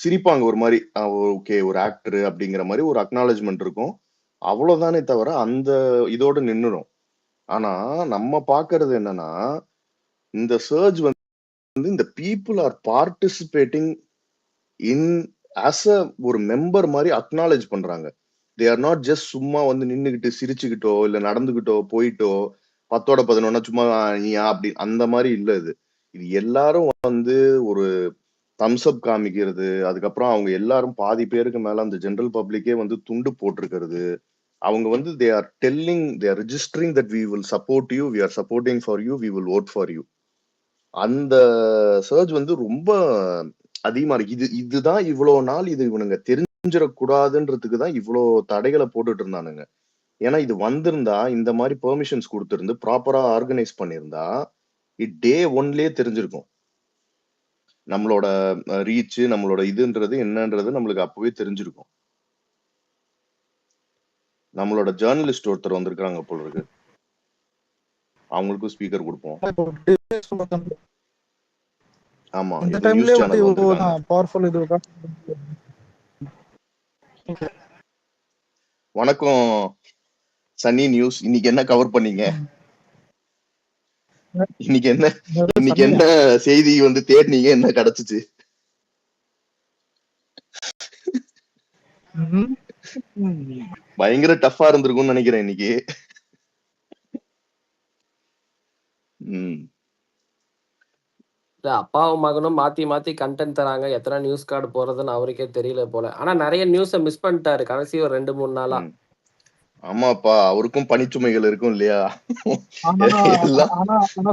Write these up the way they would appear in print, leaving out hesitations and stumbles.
சிரிப்பாங்க ஒரு மாதிரி, ஓகே ஒரு ஆக்டர் அப்படிங்கிற மாதிரி ஒரு அக்னாலஜ்மெண்ட் இருக்கும். அவ்வளவுதானே தவிர அந்த இதோட நின்னுடும். ஆனா நம்ம பாக்குறது என்னன்னா, இந்த சர்ஜ் வந்து இந்த people are participating in as a ஒரு மெம்பர் மாதிரி அக்னாலேஜ் பண்றாங்க. தே ஆர் நாட் ஜஸ்ட் சும்மா வந்து நின்னுகிட்டு சிரிச்சுக்கிட்டோ இல்ல நடந்துகிட்டோ போயிட்டோ 10ஓட 11 சும்மா நீயா அப்படி அந்த மாதிரி இல்ல இது. இது எல்லாரும் வந்து ஒரு தம்ஸ் அப் காமிக்கிறது, அதுக்கப்புறம் அவங்க எல்லாரும் பாதி பேருக்கு மேல அந்த ஜெனரல் பப்ளிக்கே வந்து துண்டு போட்டிருக்கிறது. அவங்க வந்து they are telling, they are registering that we will support you, we are supporting for you, we will vote for you. அந்த சர்ஜ் வந்து ரொம்ப அதிகமா இருக்கு. இதுதான் இவ்வளவு நாள் இது இவனுங்க தெரிஞ்சிடக்கூடாதுன்றதுக்கு தான் இவ்வளோ தடைகளை போட்டுட்டு இருந்தானுங்க. ஏன்னா இது வந்திருந்தா இந்த மாதிரி பெர்மிஷன்ஸ் கொடுத்திருந்து ப்ராப்பரா ஆர்கனைஸ் பண்ணியிருந்தா டே ஒன்லயே தெரிஞ்சிருக்கும். நம்மளோட ரீச், நம்மளோட இதுன்றது என்னன்றது நம்மளுக்கு அப்பவே தெரிஞ்சிருக்கும். நம்மளோட ஜேர்னலிஸ்ட் ஒருத்தர் வந்திருக்காங்க போல இருக்கு, அவங்களுக்கும் ஸ்பீக்கர் கொடுப்போம். ஆமா, இந்த இது டைம்ல நியூஸ் சேனல் வந்திருக்காங்க. பவர்ஃபுல் இது. வணக்கம் சன்னி நியூஸ், இன்னைக்கு என்ன கவர் பண்ணீங்க? இன்னைக்கு என்ன செய்தி வந்து தேடினீங்க, என்ன கிடைச்சிச்சு? பயங்கர டஃபா இருந்திருக்கும்னு நினைக்கிறேன் இன்னைக்கு. அப்பாவும் மகனும் மாத்தி மாத்தி கண்டென்ட் தராங்க. எத்தனை நியூஸ் கார்டு போறதுன்னு அவருக்கே தெரியல போல. ஆனா நிறைய நியூஸ மிஸ் பண்ணிட்டாரு கடைசி ஒரு 2-3 நாளா. ஆமாப்பா, அவருக்கும் பணிச்சுமைகள் இருக்கும் இல்லையா?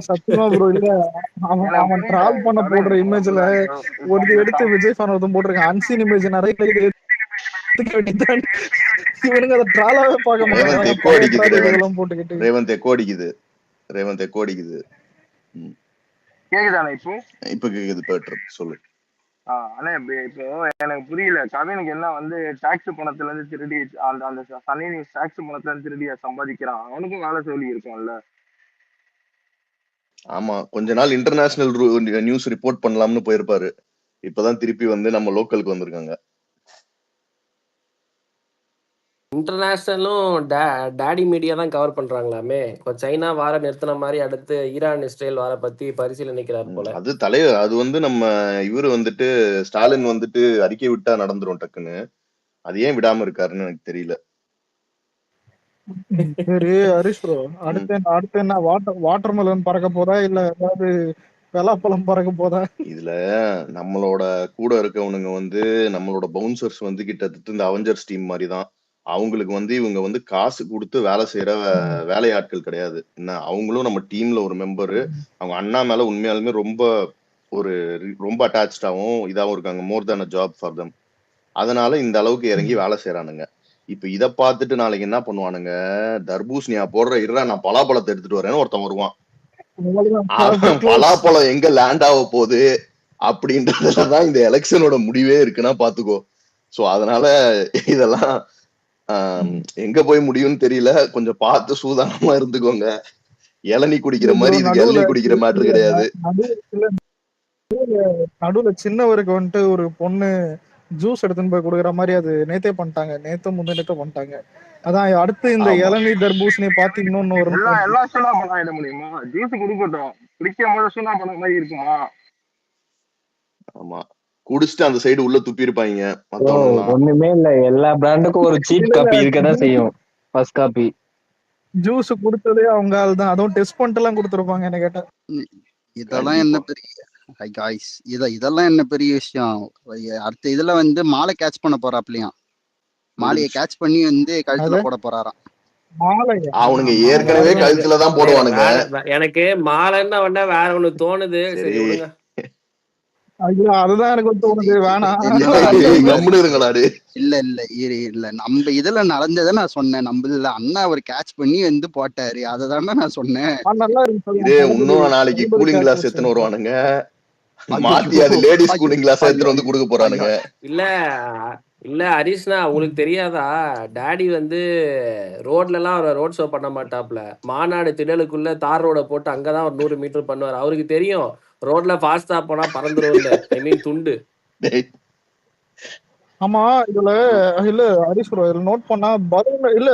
சத்தியமா ப்ரோ, இல்ல அவன் டிராவல் பண்ண போடுற இமேஜ்ல ஒரு எடுத்து விஜய் ஃபேன் ஒருத்தன் போட்டிருக்கான். அன்சீன் இமேஜ் நிறைய இவனுங்க அதை டிராலாவே பார்க்க மாட்டாங்க. போட்டுக்கிட்டு ரேவந்த் எக்கோ அடிக்குது. கேக்குதானே இப்ப கேக்குது பேட்டர், சொல்லு. ஆனா இப்போ எனக்கு புரியல, கவினுக்கு என்ன வந்து டாக்ஸ் பணத்துல இருந்து திருடி அந்த சனி டாக்ஸ் பணத்துல இருந்து திருடி சம்பாதிக்கிறான், அவனுக்கும் வேலை சொல்லி இருக்கும்ல. ஆமா, கொஞ்ச நாள் இன்டர்நேஷனல் நியூஸ் ரிப்போர்ட் பண்ணலாம்னு போயிருப்பாரு. இப்பதான் திருப்பி வந்து நம்ம லோக்கலுக்கு வந்திருக்காங்க. இன்டர்நேஷனலும் டாடி மீடியா தான் கவர் பண்றாங்களாமே. இப்போ சைனா வார நிறுத்தின மாதிரி அடுத்து ஈரான் இஸ்ரேல் வார பத்தி பரிசீலனைக்கிறார் போல. அது தலைவர், அது வந்து நம்ம இவரு வந்துட்டு ஸ்டாலின் வந்துட்டு அறிக்கை விட்டா நடந்துரும் டக்குன்னு. அது ஏன் விடாம இருக்காருன்னு எனக்கு தெரியல. சரி ஹரிஷ் ப்ரோ, அடுத்து என்ன வாட்டர் மெலன் பறக்க போதா இல்ல ஏதாவது பலாப்பழம் பறக்க போதா? இதுல நம்மளோட கூட இருக்கவனுங்க வந்து நம்மளோட பவுன்சர்ஸ் வந்து கிட்டத்தட்ட இந்த அவெஞ்சர்ஸ் டீம் மாதிரி தான். அவங்களுக்கு வந்து இவங்க வந்து காசு கொடுத்து வேலை செய்யற வேலையாட்கள் கிடையாது. என்ன, அவங்களும் நம்ம டீம்ல ஒரு மெம்பரு. அவங்க அண்ணா மேல உண்மையாலுமே ரொம்ப அட்டாச்சாவும் இதாவும் இருக்காங்க. மோர் தேன் அ ஜாப் ஃபார் தம். அதனால இந்த அளவுக்கு இறங்கி வேலை செய்யறானுங்க. இப்ப இத பார்த்துட்டு நாளைக்கு என்ன பண்ணுவானுங்க, தர்பூசணியா போடுற இருடா நான் பலாப்பழத்தை எடுத்துட்டு வரேன்னு ஒருத்தன் வருவான். பலாப்பழம் எங்க லேண்ட் ஆக போகுது அப்படின்றதுலதான் இந்த எலெக்ஷனோட முடிவே இருக்குன்னா பாத்துக்கோ. சோ அதனால இதெல்லாம் எங்க போய் முடியும்னு தெரியல. கொஞ்சம் பார்த்து சூதானமா இருந்துக்கோங்க. இளநீ குடிக்கிற மாதிரி இதுக்கு இளநீ குடிக்கிற மேட்டர் கிடையாது. நடுவுல சின்னவருக்கு வந்துட்டு ஒரு பொண்ணு ஜூஸ் எடுத்துன்னு போய் கொடுக்குற மாதிரி அது நேத்தே பண்ணிட்டாங்க. முந்தினத்தை பண்ணிட்டாங்க. அதான் அடுத்து இந்த இளநீ தர்பூசணி பாத்து இன்னொன்னு ஒரு எல்லாம் சூனா பணம் ஆயிட முடியுமா? ஜூஸ் குடிக்கட்டும், குடிக்கும் போது சூனா பணம் மாதிரி இருக்குமா? ஆமா, குடிச்சிட்டு அந்த சைடு உள்ள துப்பி இருப்பாங்க. ஒண்ணுமே இல்ல, எல்லா பிராண்டுக்கும் ஒரு சீப் காப்பி இருக்கதான் செய்யும். ஃபர்ஸ்ட் காப்பி ஜூஸ் கொடுத்ததே அவங்க ஆள் தான். அதுவும் டெஸ்ட் பண்ணிட்டு எல்லாம் கொடுத்துருப்பாங்க. என்ன கேட்டா இதெல்லாம் என்ன பெரிய இதெல்லாம் என்ன பெரிய விஷயம். அடுத்த இதுல வந்து மாலை கேட்ச் பண்ண போறாப்லையா, மாலையை கேட்ச் பண்ணி வந்து கழுத்துல போட போறாராம். அவனுங்க ஏற்கனவே கழுத்துலதான் போடுவானுங்க. எனக்கு மாலைன்னா வேற ஒண்ணு தோணுது. சரி விடுங்க. அதுதான் எனக்கு தோணுது, வேணாம். இல்ல நம்ம இதுல நடந்ததை நான் சொன்னேன். நம்ம இதுல அண்ணா அவர் கேட்ச் பண்ணி வந்து போட்டாரு, அததானே நான் சொன்னேன். இன்னும் நாளைக்கு கூலிங் கிளாஸ் எடுத்துன்னு வருவானுங்க. மாத்தி அது லேடிஸ் கூலிங் கிளாஸ் எடுத்துட்டு வந்து கொடுக்க போறானுங்க. இல்ல ஹரிஷ்னா, உங்களுக்கு தெரியாதா, டாடி வந்து ரோட்ல எல்லாம் ரோட் ஷோ பண்ண மாட்டாப்ல. மாநாடு திடலுக்குள்ள தார் ரோட போட்டு அங்கதான் ஒரு 100 மீட்டர் பண்ணுவாரு. அவருக்கு தெரியும் ரோட்ல ஃபாஸ்டா போனா பறந்துரும் இல்ல, ஐ மீன் துண்டு. ஆமா இதுல இல்ல ஹரிஷ் bro, இதுல நோட் பண்ணா பலூன் இல்ல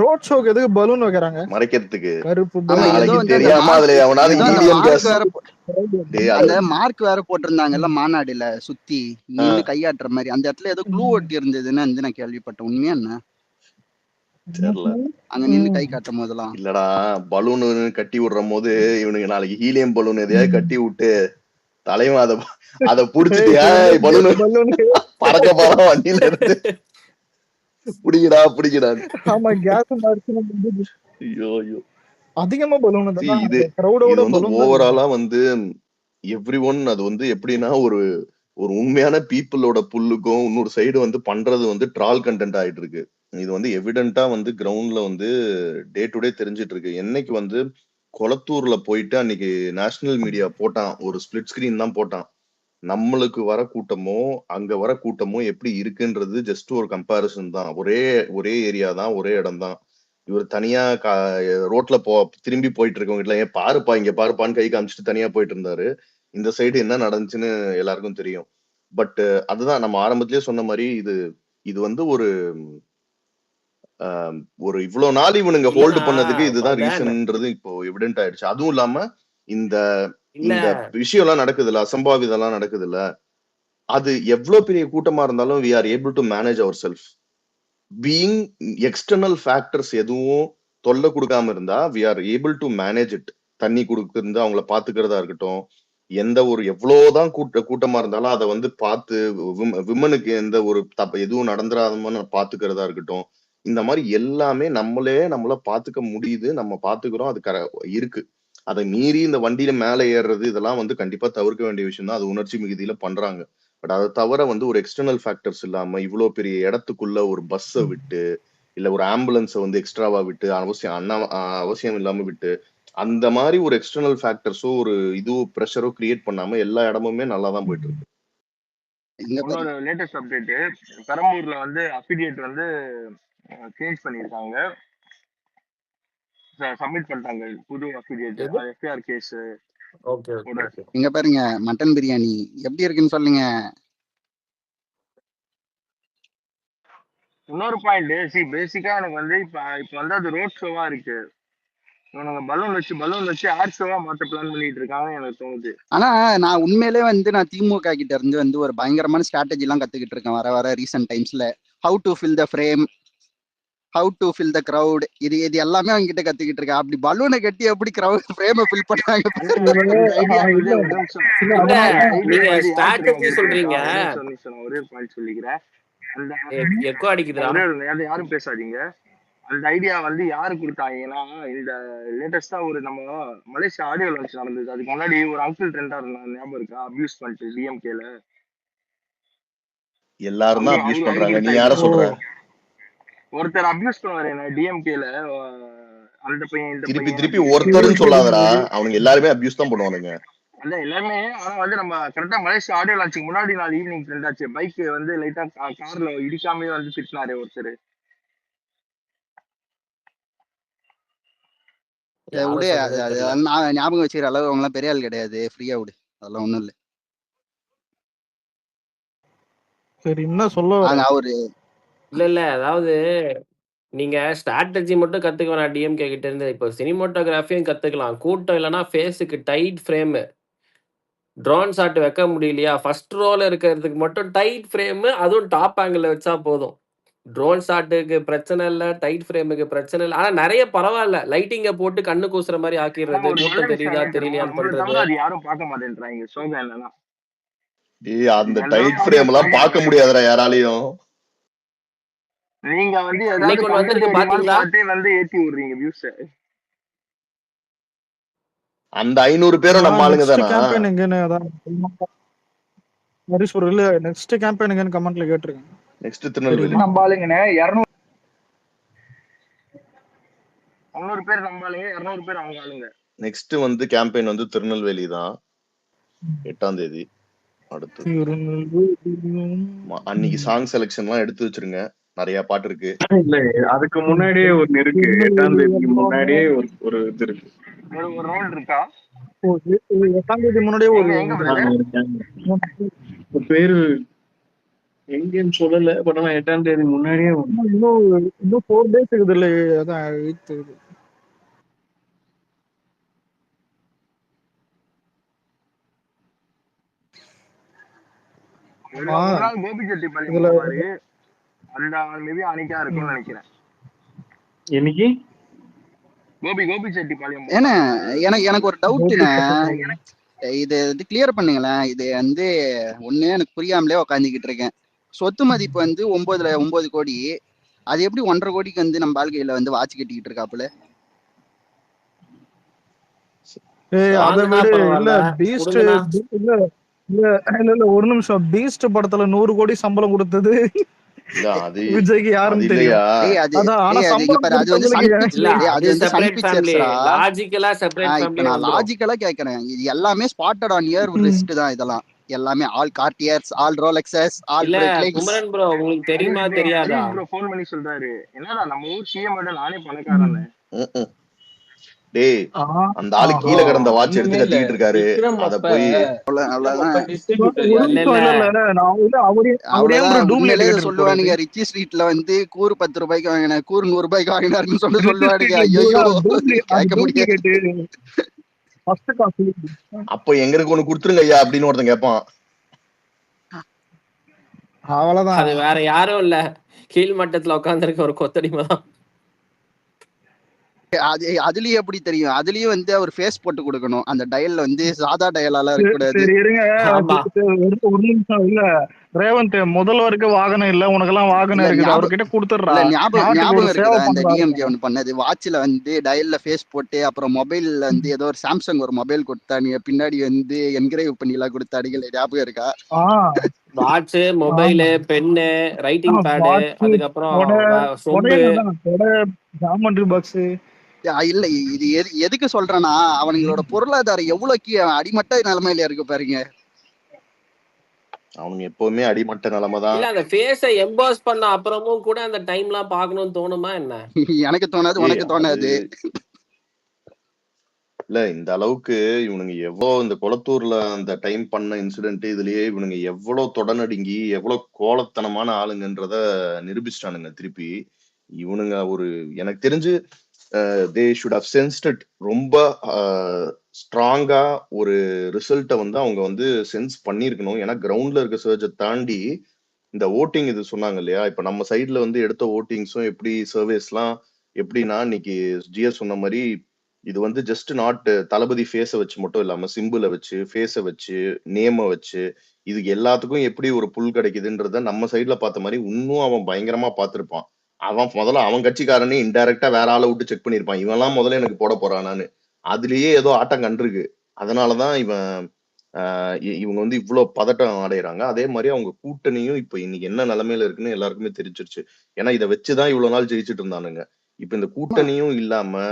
ரோட் ஷோக்கு எதுக்கு பலூன் வைக்கிறாங்க? மறைக்கிறதுக்கு. கருப்பு ஆமா பலூன். ஏதோ நாளைக்கு வந்து அந்த தெரியாம அதுல மார்க் எவனாவது ஏதோ அந்த ஹீலியம் மார்க் கேஸ் வேற டேய் அந்த மார்க் வேற போட்டிருந்தாங்கல்ல மாநாடுல சுத்தி ஆ, நின்னு கையாட்டுற மாதிரி அந்த இடத்துல ஏதோ க்ளூ ஒட்டி இருந்ததுன்னு வந்து நான் கேள்விப்பட்டேன். உண்மையா என்ன தெரியல. அங்க நின்னு கை காட்டும் போதெல்லாம் இல்லடா பலூனு கட்டி விடுற போது இவனுக்கு நாளைக்கு ஹீலியம் பலூன் எதையாவது கட்டி விட்டு தலைவன் அத புடிச்சிட்டு ஏய் பலூனு பறக்க போறான் வண்டியில இருந்து பிடிக்கடா பிடிக்கடான்னு. ஆமா கேஸ் மார்க் ஐயோ ஐயோ. அதிகமா பலூன் See, தான். இது கிரௌடோட வந்து பலூன் தான். ஓவராலா வந்து எவ்ரி ஒன் அது வந்து எப்படின்னா ஒரு ஒரு உண்மையான பீப்புளோட புல்லுக்கும் இன்னொரு சைடு வந்து பண்றது வந்து ட்ரால் கண்டென்ட் ஆயிட்டு இருக்கு. இது வந்து எவிடென்ட்டா வந்து கிரவுண்ட்ல வந்து டே டு டே தெரிஞ்சிட்டு இருக்கு. என்னைக்கு வந்து கொளத்தூர்ல போயிட்டு அன்னைக்கு நேஷனல் மீடியா போட்டான், ஒரு ஸ்பிளிட் ஸ்கிரீன் தான் போட்டான். நம்மளுக்கு வர கூட்டமோ அங்க வர கூட்டமோ எப்படி இருக்குன்றது ஜஸ்ட் ஒரு கம்பேரிசன் தான். ஒரே ஒரே ஏரியா தான், ஒரே இடம் தான். இவர் தனியா ரோட்ல திரும்பி போயிட்டு இருக்கவங்க ஏன் பாருப்பா இங்க பாருப்பான்னு கை காமிச்சிட்டு தனியா போயிட்டு இருந்தாரு. இந்த சைடு என்ன நடந்துச்சுன்னு எல்லாருக்கும் தெரியும். பட் அதுதான் நம்ம ஆரம்பத்திலேயே சொன்ன மாதிரி இது இது வந்து ஒரு ஒரு இவ்வளவு நாள் இவனுங்க ஹோல்டு இல்லண்ணா பண்ணதுக்கு இதுதான் அதான் ரீசன்ன்றது இப்போ எவிடென்ட் ஆயிடுச்சு. அதுவும் இல்லாம இந்த இல்ல இந்த விஷயம் எல்லாம் நடக்குது இல்ல, அசம்பாவிதம் எல்லாம் நடக்குது இல்ல, அது எவ்வளவு பெரிய கூட்டமா இருந்தாலும் we are able to manage ourselves. Being external factors எதுவும் தொல்லை கொடுக்காம இருந்தா we are able to manage it. தண்ணி கொடுக்கறது அவங்கள பாத்துக்கிறதா இருக்கட்டும், எந்த ஒரு எவ்வளவுதான் கூட்டமா இருந்தாலும் அதை வந்து பார்த்து விமனுக்கு எந்த ஒரு எதுவும் நடந்துடாதமான பாத்துக்கிறதா இருக்கட்டும், இந்த மாதிரி எல்லாமே நம்மள பாத்துக்க முடியுது, நம்ம பாத்துக்கிறோம், அது இருக்கு. அதை மீறி இந்த வண்டியில மேல ஏறுறது இதெல்லாம் வந்து கண்டிப்பா தவிர்க்க வேண்டிய விஷயம் தான். அது உணர்ச்சி மிகுதியில பண்றாங்க. பட் அதை தவிர வந்து ஒரு எக்ஸ்டர்னல் ஃபேக்டர்ஸ் இல்லாம இவ்வளவு பெரிய இடத்துக்குள்ள ஒரு பஸ்ஸை விட்டு இல்ல ஒரு ஆம்புலன்ஸை வந்து எக்ஸ்ட்ராவா விட்டு அவசியம் இல்லாம விட்டு அந்த மாதிரி ஒரு எக்ஸ்டர்னல் ஃபேக்டர்ஸோ ஒரு ப்ரெஷரோ கிரியேட் பண்ணாம எல்லா இடமுமே நல்லா தான் போயிட்டு இருக்கு. இங்க பாரு இன்னொரு லேட்டஸ்ட் அப்டேட்டு, பெரம்பூர்ல வந்து அஃபிலியேட் வந்து சேஞ்ச் பண்ணியிருக்காங்க, சப்மிட் பண்ணிட்டாங்க புது அஃபிலியேட். எது அது எஃப்ஐஆர் கேஸ் ஓகே ஓகே கூட. ஓகே இங்க பாருங்க மட்டன் பிரியாணி எப்படி இருக்குன்னு சொல்லுங்க. இன்னொரு பாயிண்ட், பேசிக்கா எனக்கு வந்து இப்ப வந்து அது ரோட் ஷோவா இருக்கு. இவனுங்க பலூன் வச்சு ஏர் ஷோவா மாத்த பிளான் பண்ணிட்டு இருக்காங்கன்னு எனக்கு தோணுது. ஆனா நான் உண்மையிலே வந்து நான் திமுக கிட்ட இருந்து வந்து ஒரு பயங்கரமான ஸ்ட்ராட்டஜி எல்லாம் கத்துக்கிட்டு இருக்கேன் வர ரீசெண்ட் டைம்ஸ்ல. How to fill the frame, how to fill the crowd, இது எல்லாமே அவங்க கிட்ட கத்துக்கிட்டு இருக்கேன். அப்படி பலூனை கட்டி எப்படி கிரவுட் ஃப்ரேமை ஃபில் பண்ணாங்க இந்த ஐடியா வந்து இல்ல ஒரு நிமிஷம், இல்ல இல்ல அதனால ஐடியா நீங்க வந்து யார் தெரியுமா ஸ்ட்ராட்டஜி சொல்றீங்க, கொடுத்துருக்கா? ஒரு நிமிஷம் நான் ஒரே பாயிண்ட் சொல்லிக்கிறேன். அந்த எக்கோ அடிக்குதுடா. யாரும் பேசாதீங்க. அந்த ஐடியா வந்து யாரு கொடுத்தாங்கன்னா, இந்த லேட்டஸ்டா ஒரு நம்ம மலேசியா ஆடியோ லான்ச் நடந்தது. அதுக்கு முன்னாடி ஒரு அங்கிள் ட்ரெண்டா இருந்தாங்க, ஞாபகம் இருக்கா? அபியூஸ் பண்ணிட்டு டிஎம்கேல எல்லாரும் தான் அவரு அபியூஸ் அவரு அவரு பண்றாங்க. கொடுத்த நீ யார ஐடியா. சொல்ற? ஒருத்தர் அபியூஸ் பண்ணுவாரு என்ன டிஎம்கேல, அந்த பையன் இந்த திருப்பி பையன் திருப்பி அப்படின்னு ஒருத்தர்னு சொல்லாதடா, அவனுங்க எல்லாருமே அபியூஸ் தான் பண்ணுவானுங்க. அதான் எல்லாமே. ஆனா வந்து நம்ம கரெக்டா மலேசியா ஆடியோ லான்ச்சுக்கு முன்னாடி நாள் ஈவினிங் ட்ரெண்ட் ஆச்சு. பைக் வந்து லைட்டா கார்ல இடிக்காமே வந்து திட்டினாரு ஒருத்தர். யார விடு. சொல்றதே தெரியல. நான் ஞாபகம் வச்சுக்கிற அளவு அவங்க எல்லாம் பெரிய ஆள் கிடையாது. ஃப்ரீயா விடு, அதெல்லாம் ஒண்ணும் இல்லை. சரி என்ன சொல்ல வர? அவரு இல்ல அதாவது நீங்க ஸ்ட்ராட்டஜி மட்டும் கத்துக்க வேணாம் டிஎம்கே கிட்ட இருந்து. இப்போ சினிமோட்டோகிராஃபியும் கத்துக்கலாம். கூட்டம் இல்லைன்னா ஃபேஸுக்கு டைட் ஃப்ரேமு, ட்ரோன் ஷாட் வைக்க முடியலையா, ஃபர்ஸ்ட் ரோல இருக்கிறதுக்கு மட்டும் டைட் ஃப்ரேமு, அதுவும் டாப் ஆங்கிள் வச்சா போதும். ட்ரோன் ஷாட்டுக்கு பிரச்சனை இல்லை, டைட் ஃப்ரேமுக்கு பிரச்சனை இல்லை. ஆனா நிறைய பரவாயில்ல, லைட்டிங்கை போட்டு கண்ணு கூசுற மாதிரி ஆனா ஆக்கிடுறது, ஒரு நல்ல கூட்டம் விஷயம் தெரியுதா என்ன தெரியுமா, தெரியலையான்னு நம்மளை பண்றது. தவிர அது யாரும் பார்க்க மாட்டேன்றாங்க. சோகம் என்னன்னா டேய் அந்த எல்லாரும் டைட் ஃப்ரேம் எல்லாம் பார்க்க முடியாதுடா யாராலையும். நீங்க வந்து ஏதாவது இன்னைக்கு ஒண்ணு கண்டென்ட் வந்திருக்கு தெரியுமான்னு பாத்தீங்களா? பார்த்தே வந்து ஏத்தி விடுறீங்க வியூஸ். அந்த 500 பேரும் நம்ம ஆளுங்க நெக்ஸ்ட் தானா? கேம்பெயின் எங்கன்னு அதான் ஹரிஷ் bro, இல்ல நெக்ஸ்ட் கேம்பெயின் எங்கன்னு கமெண்ட்ல கேட்டிருக்கேன். நெக்ஸ்ட் திருநெல்வேலி. நம்ம ஆளுங்கண்ணே 200 பேர் நம்ம ஆளுங்க, 200 பேர் அவங்க ஆளுங்க. நெக்ஸ்ட் வந்து கேம்பெயின் வந்து திருநெல்வேலி தான், 8ஆம் தேதி. அடுத்து அன்னைக்கு சாங் செலெக்ஷன்லாம் எடுத்து வச்சிருங்க, நிறைய பாட்டு இருக்கு. இல்ல அதுக்கு முன்னாடியே ஒன்னு இருக்கு. 8ஆம் தேதிக்கு முன்னாடியே ஒரு இது இருக்கு. ஒரு ரோல் இருக்கா? 8ஆம் தேதி முன்னாடியே ஒரு எங்க பிரதர்? பேரு எங்கேன்னு சொல்லல, பட் ஆனா 8ஆம் தேதி முன்னாடியே இன்னும் 4 days இருக்குது இல்ல, அதான் 8th இது. ஆமா ஒரு நாள் கோபிச்செட்டிப்பாளையம் இதுல போவாரு. அந்த மேபி அன்னைக்கா இருக்கும்னு நினைக்கிறேன். என்னைக்கு கோபிச்செட்டிப்பாளையம் ஏன்னா போவாரு. எனக்கு ஒரு டவுட்டுண்ணே, இது கிளியர் பண்ணுங்களேன். இது வந்து ஒண்ணு எனக்கு புரியாமலே உக்காந்துக்கிட்டு இருக்கேன். சொத்து மதிப்பு வந்து 9 கோடி, அது எப்படி 1.5 கோடிக்கு வந்து நம்ம வாழ்க்கையில வந்து வாட்ச் கட்டிக்கிட்டு இருக்காப்புல? அதை வாங்குனா விட இல்ல பரவாயில்ல, பீஸ்ட் கொடுங்கண்ணா. இல்ல இல்ல இல்ல இல்ல ஒரு நிமிஷம். பீஸ்ட் படத்துல 100 கோடி சம்பளம் கொடுத்தது இல்ல அது விஜய்க்கு அது யாருன்னு இல்லையா? தெரியும். டேய் அது அதான் ஆனா டேய் அது இங்க சம்பளம் பாரு, அது வந்து சன் கொடுத்தவங்களுக்கு பிக்சர்ஸ். இல்ல டேய் அது அது வந்து சன் செப்பரேட் ஃபேமிலி, பிக்சர்ஸ்ரா. லாஜிக்கலா செப்பரேட் இப்ப ஃபேமிலி நான் வந்துரும். லாஜிக்கலா கேக்குறேன். இது எல்லாமே ஸ்பாட்டட் ஆன் இயர் ரிஸ்ட் தான். இதெல்லாம் எல்லாமே ஆல் கார்டியர்ஸ், ஆல் ரோலெக்ஸஸ், ஆல் இல்ல பிரெட்லிங்ஸ். குமரன் ப்ரோ, உங்களுக்கு தெரியுமா தெரியாதா? ஹரிஷ் ப்ரோ ஃபோன் பண்ணி சொல்றாரு, என்னடா நம்ம ஊர் சிஎம் விட நானே பணக்காரன். ம்ம். டேய் அந்த ஆளு ப்ரோ கீழே கிடந்த வாட்ச் ஒண்ணுமே எடுத்து இல்ல. கத்திக்கிட்டு இருக்காரு. விக்ரம் அத அப்ப போய் அவ்வளவுதான் டிஸ்ட்ரிபியூட்டர் ஒரு யாரு? இல்ல நிமிஷம். இல்ல இல்ல இல்ல இல்ல நான் இல்ல அவரே அவ்வளவுதான். டூப்ளிகேட் உண்மையிலே கேட்டுட்டு சொல்லுவானுங்க, போறாரு. ரிச்சி ஸ்ட்ரீட்ல வந்து கூறு 10 ரூபாய்க்கு வாங்கின, கூறு 100 ரூபாய்க்கு வாங்கினாருன்னு சொல்லுவானுங்க. ஐயோ கேட்க முடியாது. டூப்ளிகேட் ஃபர்ஸ்ட் காசு. அப்ப எங்களுக்கு ஒண்ணு கொடுத்துருங்க ஐயா அப்படின்னு ஒருத்தன் கேட்பான். அவ்வளவுதான். அது வேற யாரும் இல்ல, கீழ் மட்டத்துல உட்காந்துருக்க ஒரு கொத்தடிமை தான். அதுலயும் எப்படி தெரியும்? அதுலயும் வந்து அவர் ஃபேஸ் போட்டு கொடுக்கணும். அந்த டயல்ல வந்து சாதா டயலாலாம் இருக்கக்கூடாது. சரி இருங்க. ஆமா ஒரு நிமிஷம். இல்ல ரேவந்த், முதல்வருக்கு வாகனம் இல்ல, உனக்கெல்லாம் வாகனம் இல்ல இருக்குது, ஞாபகம் அவர்கிட்ட கொடுத்துடுறா. இல்ல நாட்டுக்கு ஒரு ஞாபகம் சேவை இருக்குதா இந்த பண்றாரு. டிஎம்கே ஒன்று பண்ணது? வாட்ச்ல வந்து டயல்ல ஃபேஸ் போட்டு, அப்புறம் மொபைல்ல வந்து ஏதோ ஒரு சாம்சங் ஒரு மொபைல் கொடுத்தானுங்க, பின்னாடி வந்து என்கிரேவ் பண்ணிலாம் கொடுத்தானுங்க. ஞாபகம் இருக்கா? Watch, mobile, pen, writing pad, அதுக்கப்புறம் சொம்பு. Geometry box. இல்ல இது எதுக்கு சொல்றேன்னா, அவனுங்களோட பொருளாதாரம் எவ்வளவு அடிமட்ட நிலைமையில இருக்கு பாருங்க. அவனுங்க எப்பவுமே அடிமட்ட நிலைமை தான். இல்ல அந்த ஃபேஸை எம்பாஸ் பண்ண அப்புறமும் கூட அந்த டைம்லாம் பார்க்கணும்னு தோணுமா என்ன? எனக்கு தோணாது, உனக்கு தோணாது. இல்ல இந்த அளவுக்கு இவனுங்க எவ்வளவு இந்த கொளத்தூர்ல அந்த டைம் பண்ண இன்சிடென்ட் இதுலயே இவனுங்க எவ்வளவு தொடநடுங்கி எவ்வளவு கோலத்தனமான ஆளுங்கன்றத நிரூபிச்சிட்டானுங்க திருப்பி. இவனுங்க ஒரு எனக்கு தெரிஞ்சு they should have sensed it. ரொம்ப ஸ்ட்ராங்கா ஒரு ரிசல்ட்டை வந்து அவங்க வந்து சென்ஸ் பண்ணியிருக்கணும். ஏன்னா கிரவுண்ட்ல இருக்க சர்ஜை தாண்டி இந்த ஓட்டிங் இது சொன்னாங்க இல்லையா, இப்ப நம்ம சைட்ல வந்து எடுத்த ஓட்டிங்ஸும் எப்படி சர்வேஸ்லாம் எப்படின்னா, இன்னைக்கு ஜிஎஸ் சொன்ன மாதிரி இது வந்து ஜஸ்ட் நாட் தளபதி ஃபேஸை வச்சு மட்டும் இல்லாம சிம்பிளை வச்சு, ஃபேஸை வச்சு, நேமை வச்சு, இதுக்கு எல்லாத்துக்கும் எப்படி ஒரு புல் கிடைக்குதுன்றத நம்ம சைட்ல பார்த்த மாதிரி இன்னும் அவன் பயங்கரமா பார்த்திருப்பான். அவன் முதல்ல அவன் கட்சிக்காரனே இன்டைரக்டா வேற ஆளை விட்டு செக் பண்ணிருப்பான், இவன்லாம் முதல்ல எனக்கு போட போறானான்னு. அதுலயே ஏதோ ஆட்டம் கண்டிருக்கு. அதனாலதான் இவங்க வந்து இவ்வளவு பதட்டம் அடைகிறாங்க. அதே மாதிரி அவங்க கூட்டணியும் இப்ப இன்னைக்கு என்ன நிலைமையில இருக்குன்னு எல்லாருக்குமே தெரிஞ்சிருச்சு. ஏன்னா இதை வச்சுதான் இவ்வளவு நாள் ஜெயிச்சுட்டு இருந்தானுங்க. இப்ப இந்த கூட்டணியும் இல்லாம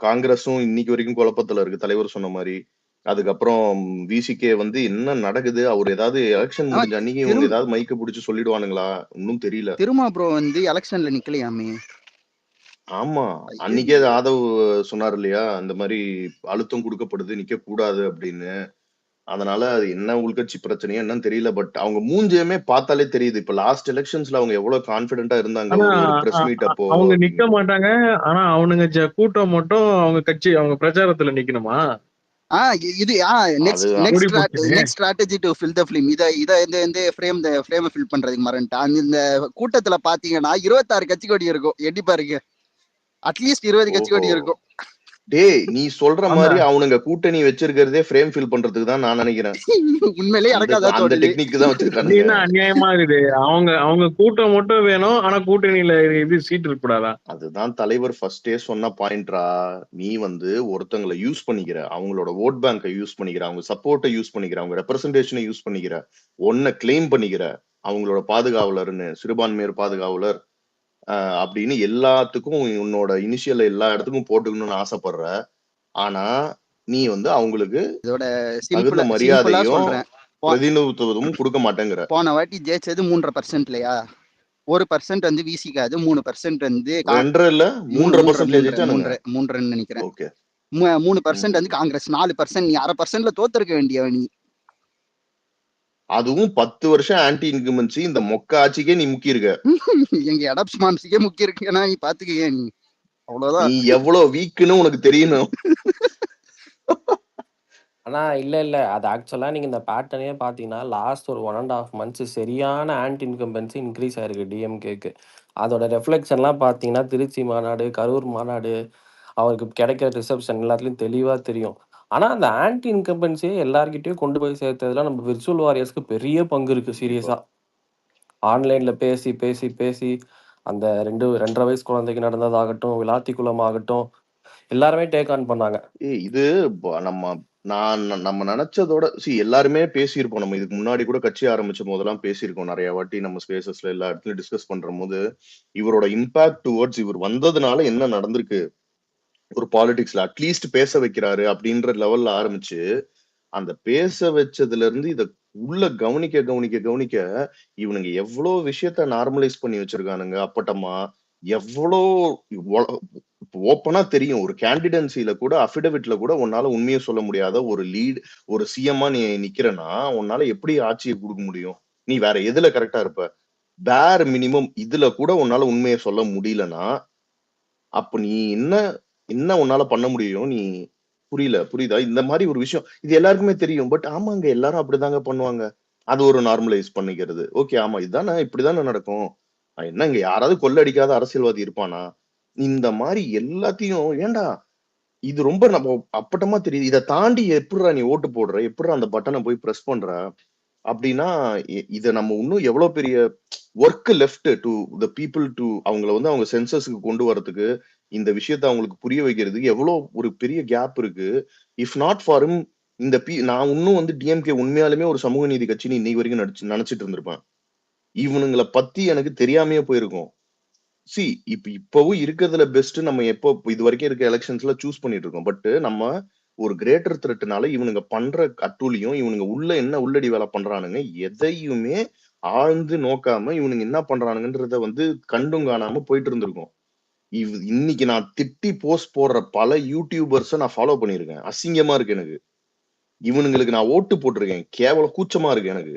காங்கிரஸும் இன்னைக்கு வரைக்கும் குழப்பத்துல இருக்கு, தலைவர் சொன்ன மாதிரி. அதுக்கப்புறம் விசிகே வந்து என்ன நடக்குது, அவர் ஏதாவது எலெக்ஷன் முடிஞ்ச அன்னைக்கு இவங்க ஏதாவது மைக்க பிடிச்சு சொல்லிடுவானுங்களா இன்னும் தெரியல. திருமா ப்ரோ வந்து எலெக்ஷன்ல நிக்கலையாமே. ஆமா அன்னைக்கே ஆதவ் சொன்னார் இல்லையா, இந்த மாதிரி அழுத்தம் கொடுக்கப்படுது, நிக்க கூடாது அப்படின்னு. அதனால அது என்ன உள்கட்சி பிரச்சனையா என்னன்னு தெரியல. பட் அவங்க மூஞ்சியுமே பார்த்தாலே தெரியுது. இப்ப லாஸ்ட் எலெக்ஷன்ஸ்ல அவங்க எவ்வளவு கான்பிடென்டா இருந்தாங்க. ஒரு பிரஸ் மீட் அப்போ அவங்க நிக்க மாட்டாங்க. ஆனா அவனுங்க கூட்டம் மட்டும் அவங்க கட்சி அவங்க பிரச்சாரத்துல நிக்கணுமா? இது next strategy to fill the film. இத இந்த ஃப்ரேம் ஃபில் பண்றதுக்கு மறந்துட்டேன். இந்த கூட்டத்துல பாத்தீங்கன்னா 26 கட்சி கொடி இருக்கும். எடி பாருங்க, அட்லீஸ்ட் 20 கட்சி கொடி இருக்கும். டேய் நீ சொல்ற மாதிரி அவனுங்க கூட்டணி வச்சிருக்கிறதே ஃப்ரேம் ஃபில் பண்றதுக்கு தான் நான் நினைக்கிறேன். உண்மையிலேயே எனக்கு அதான் அந்த டெக்னிக் தான் வச்சிருக்காங்க. என்ன அநியாயமா இருக்குது. அவங்க கூட்டம் மட்டும் வேணும், ஆனா கூட்டணியில இது சீட் இருக்க கூடாதா? அதுதான் தலைவர் ஃபர்ஸ்டே சொன்ன பாயிண்ட்ரா. நீ வந்து ஒருத்தங்களை யூஸ் பண்ணிக்கிற, அவங்களோட ஓட் பேங்கை யூஸ் பண்ணிக்கிற, அவங்க சப்போர்ட்டை யூஸ் பண்ணிக்கிற, அவங்க ரெப்ரசன்டேஷனை யூஸ் பண்ணிக்கிற, ஒன்ன கிளைம் பண்ணிக்கிற, அவங்களோட பாதுகாவலர்னு சிறுபான்மையர் பாதுகாவலர் அப்படின்னு எல்லாத்துக்கும் உன்னோட இனிஷியல் எல்லா இடத்துக்கும் போட்டுக்கணும்னு ஆசைப்படுற. ஆனா நீ வந்து அவங்களுக்கு தகுந்த மரியாதையும் பிரதிநிதித்துவமும் கொடுக்க மாட்டேங்கிற. போன வாட்டி ஜெயிச்சது 3% இல்லையா? 1% வந்து விசிக்காது, 3% வந்து 3 நினைக்கிறேன். 3% வந்து காங்கிரஸ், 4% நீ 1/2%ல தோத்துருக்க வேண்டிய நீ. அதுவும் 10 வருஷம் ஆன்டி இன்கம்பன்சி இந்த மொக்க ஆட்சிக்கே நீ முக்கி இருக்க. எங்க எடப்ஸ் மாம்சிக்கே முக்கிய இருக்குன்னா நீ பாத்துக்க நீ அவ்வளவுதான். நீ எவ்வளவு வீக்குன்னு உனக்கு தெரியணும். ஆனா இல்ல. அது ஆக்சுவலா நீங்க இந்த பேட்டர்னே பார்த்தீங்கன்னா, லாஸ்ட் ஒரு 1 1/2 மந்த்ஸ் சரியான ஆன்டி இன்கம்பன்சி இன்க்ரீஸ் ஆயிருக்கு டிஎம்கேக்கு. அதோட ரெஃப்ளெக்ஷன்லாம் பார்த்தீங்கன்னா, திருச்சி மாநாடு, கரூர் மாநாடு, அவருக்கு கிடைக்கிற ரிசப்ஷன் எல்லாத்துலயும் தெளிவா தெரியும். ஆனா அந்த ஆன்டி இன்கம்பன்சிய எல்லார்கிட்டயும் கொண்டு போய் சேர்த்ததுல நம்ம விர்ச்சுவல் வாரியர்ஸ்க்கு பெரிய பங்கு இருக்கு கண்டிப்பா. சீரியஸா. ஆன்லைன்ல பேசி அந்த 2 வயசு குழந்தைக்கு நடந்ததாகட்டும், விளாத்திக்குளம் ஆகட்டும், எல்லாருமே டேக் ஆன் பண்ணாங்க. இது நம்ம நினைச்சதோட எல்லாருமே பேசியிருப்போம். நம்ம இதுக்கு முன்னாடி கூட கட்சி ஆரம்பிச்ச போதெல்லாம் பேசியிருக்கோம். நிறைய வாட்டி நம்ம ஸ்பேசஸ்ல எல்லா இடத்துலயும் டிஸ்கஸ் பண்ற போது இவரோட இம்பாக்ட் டுவர்ட்ஸ் இவர் வந்ததுனால என்ன நடந்திருக்கு ஒரு பாலிடிக்ஸ்ல அட்லீஸ்ட் பேச வைக்கிறாரு அப்படின்ற லெவல்ல ஆரம்பிச்சு அந்த பேச வச்சதுல இருந்து இத உள்ள கவனிக்க இவனுங்க எவ்வளவு விஷயத்த நார்மலைஸ் பண்ணி வச்சிருக்கானுங்க அப்பட்டமா. எவ்வளோ ஓப்பனா தெரியும். ஒரு கேண்டிடன்சில கூட அஃபிடவிட்ல கூட உன்னால உண்மையை சொல்ல முடியாத ஒரு லீட் ஒரு சிஎம்மா நீ நிக்கிறனா உன்னால எப்படி ஆட்சியை கொடுக்க முடியும்? நீ வேற எதுல கரெக்டா இருப்ப? பேர் மினிமம் இதுல கூட உன்னால உண்மையை சொல்ல முடியலன்னா அப்ப நீ என்ன உன்னால பண்ண முடியும்? நீ புரியுதா? இந்த மாதிரி ஒரு விஷயம் இது எல்லாருக்குமே தெரியும். பட் ஆமாங்க எல்லாரும் அப்படிதாங்க பண்ணுவாங்க. அது ஒரு நார்மலைஸ் பண்ணிக்கிறது. ஓகே ஆமா இதுதானே இப்படிதானே நடக்கும். என்ன இங்க யாராவது கொள்ளடிக்காத அரசியல்வாதி இருப்பானா? இந்த மாதிரி எல்லாத்தையும் ஏன்டா இது ரொம்ப நம்ம அப்பட்டமா தெரியுது. இத தாண்டி எப்புட்றா நீ ஓட்டு போடுற? எப்புட்றா அந்த பட்டன போய் பிரஸ் பண்ற? அப்படின்னா இத நம்ம இன்னும் எவ்வளவு பெரிய work left to the people to அவங்கள வந்து அவங்க சென்சஸ்க்கு கொண்டு வரதுக்கு இந்த விஷயத்த அவங்களுக்கு புரிய வைக்கிறதுக்கு எவ்வளவு ஒரு பெரிய கேப் இருக்கு. இஃப் நாட் ஃபார் ஹிம் நான் இன்னும் வந்து டிஎம்கே உண்மையாலுமே ஒரு சமூக நீதி கட்சின்னு இன்னைக்கு வரைக்கும் நினைச்சிட்டு இருந்திருப்பேன். இவனுங்களை பத்தி எனக்கு தெரியாமையே போயிருக்கும். இப்பவும் இருக்கிறதுல பெஸ்ட் நம்ம எப்போ இது வரைக்கும் இருக்க எலெக்ஷன்ஸ்ல சூஸ் பண்ணிட்டு இருக்கோம். பட் நம்ம ஒரு கிரேட்டர் த்ரெட்னால இவனுங்க பண்ற அட்டூழியம் இவனுங்க உள்ள என்ன உள்ளடி வேலை பண்றானுங்க எதையுமே ஆழ்ந்து நோக்காம இவனுங்க என்ன பண்றானுங்கன்றத வந்து கண்டும் காணாம போயிட்டு இருந்திருக்கும். இன்னைக்கு நான் திட்டி போஸ்ட் போடுற பல யூடியூபர்ஸ நான் ஃபாலோ பண்ணிருக்கேன். அசிங்கமா இருக்கு எனக்கு. இவனுங்களுக்கு நான் ஓட்டு போட்டிருக்கேன். கேவலம் கூச்சமா இருக்கு எனக்கு.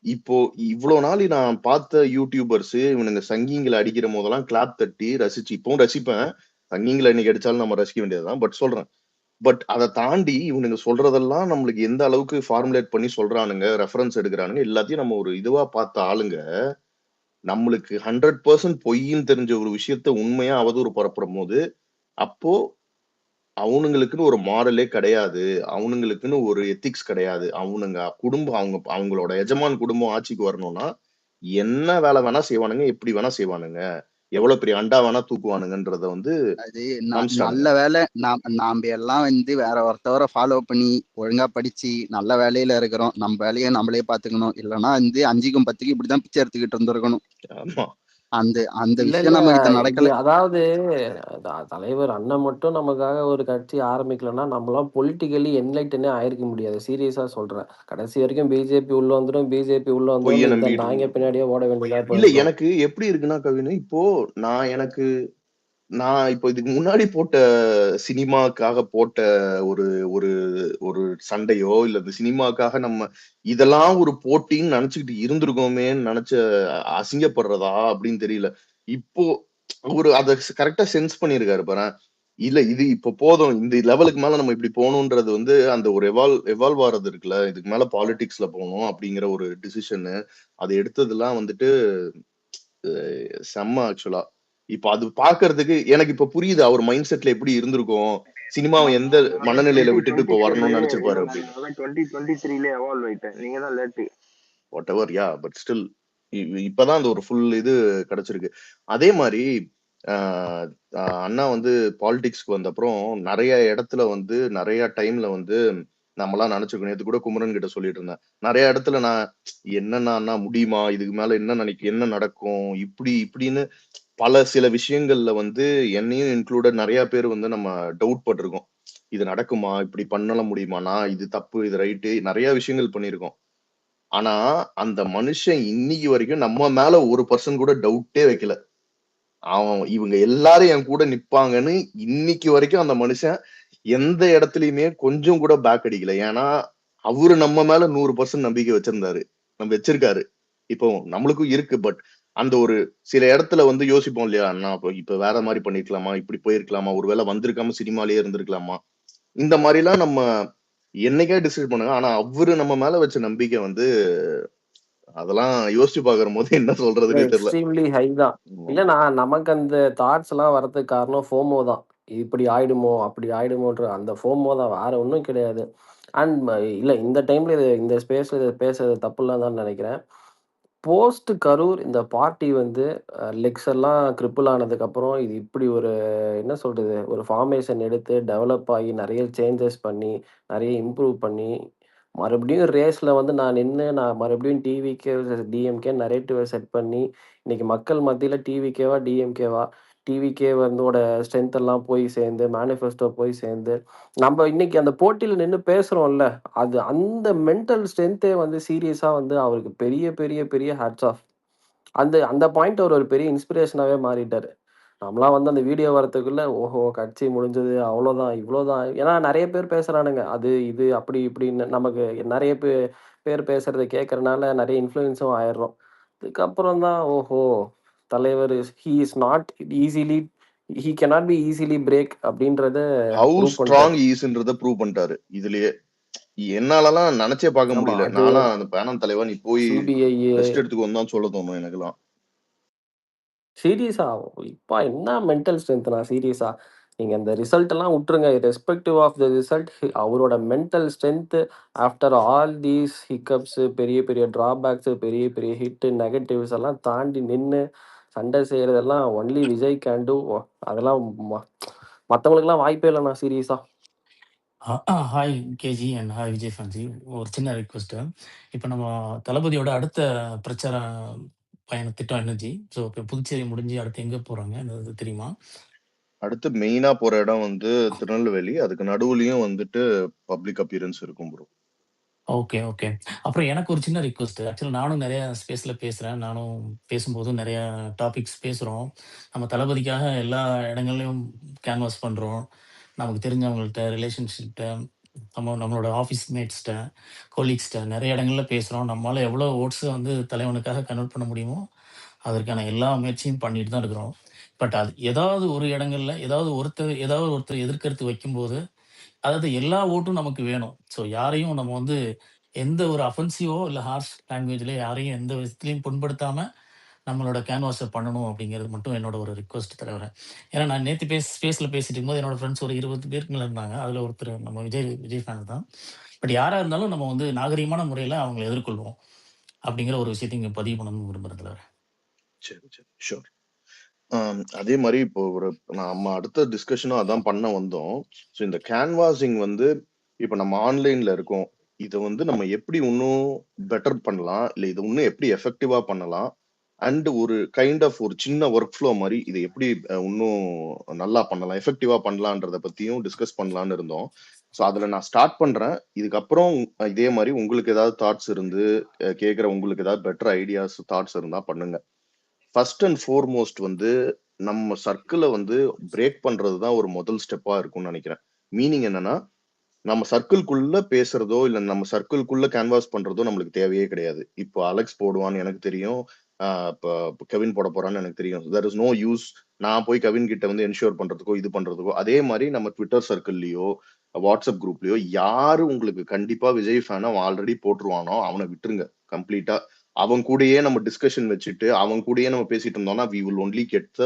இப்போ இவ்வளவு நாள் நான் பார்த்த யூடியூபர்ஸ் இவனுங்க சங்கிங்களை அடிக்கிற போதெல்லாம் கிளாப் தட்டி ரசிச்சு இப்பவும் ரசிப்பேன். சங்கிங்களை இன்னைக்கு அடிச்சாலும் நம்ம ரசிக்க வேண்டியதுதான். பட் சொல்றேன். பட் அதை தாண்டி இவனுங்க சொல்றதெல்லாம் நம்மளுக்கு எந்த அளவுக்கு ஃபார்முலேட் பண்ணி சொல்றானுங்க, ரெஃபரன்ஸ் எடுக்கிறானுங்க எல்லாத்தையும் நம்ம ஒரு இதுவா பார்த்த ஆளுங்க நம்மளுக்கு 100% பொய்ன்னு தெரிஞ்ச ஒரு விஷயத்த உண்மையா அவதூறு பரப்பும் போது அப்போ அவனுங்களுக்குன்னு ஒரு மாரலே கிடையாது. அவனுங்களுக்குன்னு ஒரு எத்திக்ஸ் கிடையாது. அவனுங்க குடும்பம் அவங்களோட எஜமான் குடும்பம் ஆட்சிக்கு வரணும்னா என்ன வேலை வேணா செய்வானுங்க, எப்படி வேணா செய்வானுங்க, எவ்வளவு பெரிய அண்டா வேணா தூக்குவானுங்கன்றத வந்து அது காமிச்சிட்டானுங்க. நல்ல வேலை நாம எல்லாம் வந்து வேற ஒருத்தவரை ஃபாலோ பண்ணி ஒழுங்கா படிச்சு நல்ல வேலையில இருக்கிறோம். நம்ம வேலையை நம்மளே பாத்துக்கணும். இல்லைன்னா வந்து 5க்கும் 10க்கும் இப்படிதான் பிச்சை எடுத்துக்கிட்டு இருந்திருக்கணும். ஆமா. அந்த அந்த இல்ல விஷயம் நம்ம கிட்ட இது நடக்கல. அதாவது தலைவர் அண்ணன் மட்டும் நமக்காக ஒரு கட்சி ஆரம்பிக்கலன்னா நம்மளாம் பொலிட்டிக்கலி என்லைட்டனே ஆயிருக்க முடியாது. சீரியஸா சொல்றேன். கடைசி வரைக்கும் பிஜேபி உள்ள வந்துடும், பிஜேபி உள்ள பொய்ய வந்துடும், இந்த நம்பிட்டு நாங்க பின்னாடியே ஓட வேண்டியதா இல்ல போயிருக்கோம். எனக்கு எப்படி இருக்குன்னா கவினு இப்போ நான் இப்போ இதுக்கு முன்னாடி போட்ட சினிமாக்காக போட்ட ஒரு ஒரு ஒரு சண்டையோ இல்ல இந்த சினிமாக்காக நம்ம இதெல்லாம் ஒரு போட்டின்னு நினைச்சுக்கிட்டு இருந்திருக்கோமேன்னு நினைச்ச அசிங்கப்படுறதா அப்படின்னு தெரியல. இப்போ அவரு அத கரெக்டா சென்ஸ் பண்ணிருக்காரு பாரு. இல்ல இது இப்போ போதும் இந்த லெவலுக்கு மேல நம்ம இப்படி போகணும்ன்றது வந்து அந்த ஒரு எவால்வ் ஆறது இருக்குல்ல. இதுக்கு மேல பாலிடிக்ஸ்ல போகணும் அப்படிங்கிற ஒரு டிசிஷன் அது எடுத்ததெல்லாம் வந்துட்டு செம்ம ஆக்சுவலா. இப்ப அது பாக்குறதுக்கு எனக்கு இப்ப புரியுது அவர் மைண்ட் செட்ல எப்படி இருந்திருக்கும். சினிமாவை எந்த மனநிலையில விட்டுட்டு இப்ப வரணும்னு நினைச்சிருப்பாரு அப்படின்னு. 2023 எவால்வ் ஆயிட்டேன். நீங்க தான் late. What ever yeah but still இப்பதான் அந்த ஒரு ஃபுல் இது கிடைச்சிருக்கு. அதே மாதிரி அண்ணா வந்து பாலிடிக்ஸ்க்கு வந்த அப்புறம் நிறைய இடத்துல வந்து நிறைய டைம்ல வந்து நம்மலாம் நினைச்சுக்கணும். நேத்து கூட குமரன் கிட்ட சொல்லிட்டு இருந்தேன். நிறைய இடத்துல நான் என்னன்னா முடியுமா, இதுக்கு மேல என்ன நடக்கும் இப்படின்னு சில விஷயங்கள்ல வந்து என்னையும் இன்க்ளூடட் நிறைய பேர் வந்து நம்ம டவுட் பட்டிருக்கோம். இது நடக்குமா, இப்படி பண்ணல முடியுமானா, இது தப்பு இது ரைட்டு நிறைய விஷயங்கள் பண்ணியிருக்கோம். ஆனா அந்த மனுஷன் இன்னைக்கு வரைக்கும் நம்ம மேல 1% கூட டவுட்டே வைக்கல. இவங்க எல்லாரும் என் கூட நிப்பாங்கன்னு இன்னைக்கு வரைக்கும் அந்த மனுஷன் எந்த இடத்துலயுமே கொஞ்சம் கூட பேக் அடிக்கல. ஏன்னா அவரு நம்ம மேல 100% நம்பிக்கை வச்சிருந்தாரு, நம்ம வச்சிருக்காரு. இப்போ நம்மளுக்கும் இருக்கு. பட் அந்த ஒரு சில இடத்துல வந்து யோசிப்போம் இல்லையா? நான் இப்ப வேற மாரி பண்ணிருக்கலாமா? இப்படி போயிருக்கலாமா? ஒருவேளை வந்திருக்காம சினிமாலயே இருந்திருக்கலாமா? இந்த மாரிலாம் நம்ம என்னைக்கே டிசைட் பண்ணுங்க. ஆனா அவரு நம்ம மேல வச்ச நம்பிக்கை வந்து அதெல்லாம் யோசிச்சு பார்க்கும்போது என்ன சொல்றதுன்னே தெரியல. எக்ஸ்ட்ரீம்லி ஹை தான். ஆமா. இல்லண்ணா, நமக்கு அந்த தாட்ஸ்லாம் வரதுக்கு காரணம் ஃபோமோ தான். இப்படி ஆயிடுமோ, அப்படி ஆயிடுமோன்ற அந்த ஃபோமோ தான். வேற ஒண்ணும் கிடையாது. அண்ட் இல்ல இந்த டைம்ல இந்த ஸ்பேஸ்ல இத பேசுறது தப்புலாம் தான் நெனைக்கிறேன். போஸ்ட் கரூர் இந்த பார்ட்டி வந்து லெக்ஸ் எல்லாம் கிரிப்பிள் ஆனதுக்கப்புறம், இது இப்படி ஒரு என்ன சொல்றது? ஒரு ஃபார்மேஷன் எடுத்து டெவலப் ஆகி நெறைய சேஞ்சஸ் பண்ணி, நெறைய இம்ப்ரூவ் பண்ணி, மறுபடியும் ரேஸ்ல வந்து நான் நின்னு, நான் மறுபடியும் டிவிகே வெர்சஸ் டிஎம்கே நரேட்டிவ செட் பண்ணி, இன்னைக்கு மக்கள் மத்தியில டிவிகேவா, டிஎம்கேவா, டிவிகே வந்தோட ஸ்ட்ரென்த் எல்லாம் போய் சேர்ந்து, மேனிஃபெஸ்டோ போய் சேர்ந்து, நம்ப இன்னைக்கு அந்த போட்டியில நின்னு பேசுறோம்ல, அது அந்த மென்டல் ஸ்ட்ரென்த்தே வந்து சீரியஸா வந்து அவருக்கு பெரிய, பெரிய, பெரிய ஹேட்ஸ் ஆஃப். அந்த அந்த பாயிண்ட் அவர் ஒரு பெரிய இன்ஸ்பிரேஷனாவே மாறிட்டாரு. நம்மலாம் வந்து அந்த வீடியோ வரதுக்குள்ள, ஓஹோ! கட்சி முடிஞ்சது, அவ்வளோதான், இவ்வளோதான். ஏன்னா நெறைய பேர் பேசுறானுங்க. அது, இது, அப்படி, இப்படின்னு. நமக்கு நெறைய பேர் பேசுறத கேட்கறனால நெறைய இன்ஃப்ளூயன்ஸும் ஆயிடுறோம். அதுக்கப்புறம் தான், ஓஹோ! தலைவர் he is not easily he cannot be easily break அப்படின்றத ஹவ் ப்ரூவ் ஸ்ட்ராங் பண்ணிட்டாரு. ஈஸ்ன்றத ப்ரூவ் பண்ணிட்டாரு இதுலயே. என்னாலலாம் நெனச்சே பார்க்க ஆமா. முடியல. அது நான்லாம் அந்த பேனல் தலைவா நீ போய் சிபிஐ ரெஸ்ட் எடுத்துக்கோன்னு தான் சொல்ல தோணும் எனக்கெல்லாம். சீரியஸா இப்ப என்ன மென்டல் ஸ்ட்ரென்த்னா சீரியஸா. நீங்க இந்த ரிசல்ட் எல்லாம் உட்டுருங்க. இர்ரெஸ்பெக்டிவ் ஆஃப் த ரிசல்ட் அவரோட mental strength after all these hiccups பெரிய பெரிய டிராபேக்ஸ், பெரிய பெரிய ஹிட், நெகட்டிவ்ஸ் எல்லாம் தாண்டி நின்னு சண்டை செய்றதெல்லாம் ஒன்லி விஜய் கேன் டூ. அதெல்லாம் மத்தவங்களுக்கெல்லாம் வாய்ப்பே இல்லண்ணா சீரியஸா. Hi KG and hi Vijay fancy. ஒரு சின்ன ரிக்வெஸ்ட்டு. இப்போ நம்ம தளபதியோட அடுத்த பிரச்சார பயண திட்டம் என்னஜி? ஸோ இப்போ புதுச்சேரி முடிஞ்சு அடுத்து எங்க போறாங்க? அது தெரியுமா? அடுத்து மெயினா போற இடம் வந்து திருநெல்வேலி. அதுக்கு நடுவுலயும் வந்துட்டு பப்ளிக் அப்பியரன்ஸ் இருக்கும் ப்ரோ. Okay, okay. அப்புறம் எனக்கு ஒரு சின்ன ரிக்வெஸ்ட். ஆக்சுவலா நானும் நெறைய ஸ்பேஸ்ல பேசுறேன். நானும் பேசும்போதும் நெறைய டாபிக்ஸ் பேசுறோம். நம்ம தளபதிக்காக எல்லா இடங்கள்லயும் கேன்வாஸ் பண்றோம். நமக்கு தெரிஞ்சவங்கள்ட்ட, ரிலேஷன்ஷிப்ட்ட, நம்மளோட ஆஃபீஸ் மேட்ஸ்ட்ட, கொலீக்ஸ்ட்ட நெறைய இடங்கள்ல பேசுறோம். நம்மால எவ்வளோ ஓட்ஸ வந்து தலைவனுக்காக கன்வெர்ட் பண்ண முடியுமோ, அதற்கான எல்லா முயற்சியும் பண்ணிட்டு தான் இருக்கிறோம். பட் அது ஏதாவது ஒரு இடங்கள்ல, ஏதாவது ஒருத்தர் எதிர்கருத்து வைக்கும்போது அதாவது எல்லா ஓட்டும் நமக்கு வேணும். ஸோ யாரையும் நம்ம வந்து எந்த ஒரு அஃபென்சிவோ இல்ல ஹார்ஷ் லாங்குவேஜ்ல யாரையும் எந்த விதத்திலயும் புண்படுத்தாம நம்மளோட கேன்வாஸ பண்ணணும் அப்படிங்கிறது மட்டும் என்னோட ஒரு ரிக்வெஸ்ட் தலைவரே. ஏன்னா நான் நேத்து ஸ்பேஸ்ல பேசிட்டு இருக்கும்போது என்னோட ஃப்ரெண்ட்ஸ் ஒரு 20 பேருக்கு மேல இருந்தாங்க. அதுல ஒருத்தர் நம்ம விஜய் ஃபேன் தான். பட் யாரா இருந்தாலும் நம்ம வந்து நாகரீகமான முறையில அவங்கள எதிர்கொள்வோம். அப்படிங்கிற ஒரு விஷயத்த இங்க பதிவு பண்ணணும்னு விரும்புறேன் தலைவரே. சரி, சரி. ஷூர். அதே மாரி இப்போ நம்ம அடுத்த டிஸ்கஷனும் அதான் பண்ண வந்தோம். ஸோ இந்த கேன்வாசிங் வந்து இப்ப நம்ம ஆன்லைன்ல இருக்கோம். இத வந்து நம்ம எப்படி இன்னும் பெட்டர் பண்ணலாம்? இல்ல இத இன்னும் எப்படி எஃபெக்டிவா பண்ணலாம்? அண்ட் ஒரு கைண்ட் ஆஃப் ஒரு சின்ன வொர்க் ஃப்ளோ மாரி இத எப்படி இன்னும் நல்லா பண்ணலாம்? எஃபெக்டிவா பண்ணலான்றத பத்தியும் டிஸ்கஸ் பண்ணலான்னு இருந்தோம். ஸோ அதுல நான் ஸ்டார்ட் பண்றேன். இதுக்கப்புறம் இதே மாரி உங்களுக்கு ஏதாவது தாட்ஸ் இருந்து கேட்கிற உங்களுக்கு ஏதாவது பெட்டர் ஐடியாஸ், தாட்ஸ் இருந்தா பண்ணுங்க. ஃபர்ஸ்ட் அண்ட் ஃபோர்மோஸ்ட் வந்து நம்ம சர்க்கிள வந்து பிரேக் பண்றது தான் ஒரு முதல் ஸ்டெப்பா இருக்கும்னு நெனைக்கிறேன். மீனிங் என்னன்னா, நம்ம சர்க்கிள்குள்ள பேசுறதோ, இல்ல நம்ம சர்க்கிள்குள்ள கேன்வாஸ் பண்றதோ நம்மளுக்கு தேவையே கிடையாது. இப்போ அலெக்ஸ் போடுவான்னு எனக்கு தெரியும். இப்ப கெவின் போட போறான்னு எனக்கு தெரியும். தேர் இஸ் நோ யூஸ் நான் போய் கெவின் கிட்ட வந்து என்ஷூர் பண்றதுக்கோ, இது பண்றதுக்கோ. அதே மாரி நம்ம ட்விட்டர் சர்க்கிள்லயோ, வாட்ஸ்அப் குரூப்லயோ யாரு உங்களுக்கு கண்டிப்பா விஜய் ஃபேன் அவன் ஆல்ரெடி போட்டுருவானோ, அவன விட்டுருங்க கம்ப்ளீட்டா. அவன் கூடயே நம்ம டிஸ்கஷன் வச்சுட்டு, அவன் கூடயே நம்ம பேசிட்டு இருந்தோம்னா, we will only get the